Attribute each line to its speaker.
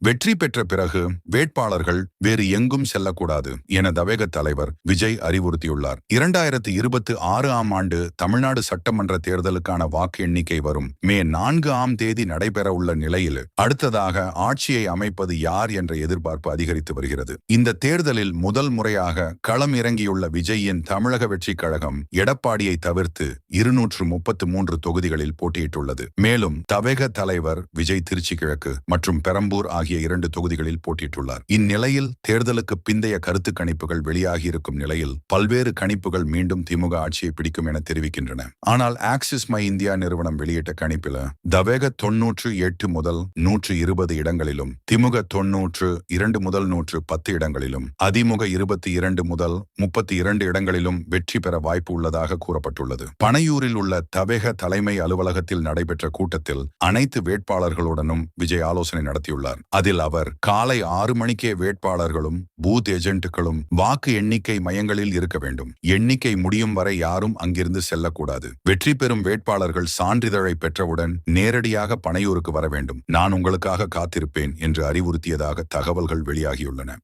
Speaker 1: வெற்றி பெற்ற பிறகு வேட்பாளர்கள் வேறு எங்கும் செல்லக்கூடாது என தவேக தலைவர் விஜய் அறிவுறுத்தியுள்ளார். 2026ஆம் ஆண்டு தமிழ்நாடு சட்டமன்ற தேர்தலுக்கான வாக்கு எண்ணிக்கை வரும் மே 4ஆம் தேதி நடைபெறவுள்ள நிலையில் அடுத்ததாக ஆட்சியை அமைப்பது யார் என்ற எதிர்பார்ப்பு அதிகரித்து வருகிறது. இந்த தேர்தலில் முதல் முறையாக களம் இறங்கியுள்ள விஜயின் தமிழக வெற்றி கழகம் எடப்பாடியை தவிர்த்து 233 தொகுதிகளில் போட்டியிட்டுள்ளது. மேலும் தவேக தலைவர் விஜய் திருச்சி கிழக்கு மற்றும் பெரம்பூர் ஆகிய 2 தொகுதிகளில் போட்டியிட்டுள்ளார். இந்நிலையில் தேர்தலுக்கு பிந்தைய கருத்து கணிப்புகள் வெளியாகியிருக்கும் நிலையில் பல்வேறு கணிப்புகள் மீண்டும் திமுக ஆட்சியை பிடிக்கும் என தெரிவிக்கின்றன. ஆனால் ஆக்சிஸ் மை இந்தியா நிறுவனம் வெளியிட்ட கணிப்பில் தவேக 98 முதல் 120 இடங்களிலும், திமுக 92 முதல் 110 இடங்களிலும், அதிமுக 22 முதல் 32 இடங்களிலும் வெற்றி பெற வாய்ப்பு உள்ளதாக கூறப்பட்டுள்ளது. பனையூரில் உள்ள தவேக தலைமை அலுவலகத்தில் நடைபெற்ற கூட்டத்தில் அனைத்து வேட்பாளர்களுடனும் விஜய் ஆலோசனை நடத்தியுள்ளார். அதில் அவர் காலை 6 மணிக்கே வேட்பாளர்களும் பூத் ஏஜென்ட்டுகளும் வாக்கு எண்ணிக்கை மையங்களில் இருக்க வேண்டும். எண்ணிக்கை முடியும் வரை யாரும் அங்கிருந்து செல்லக்கூடாது. வெற்றி பெறும் வேட்பாளர்கள் சான்றிதழை பெற்றவுடன் நேரடியாக பனையூருக்கு வர வேண்டும். நான் உங்களுக்காக காத்திருப்பேன் என்று அறிவுறுத்தியதாக தகவல்கள் வெளியாகியுள்ளன.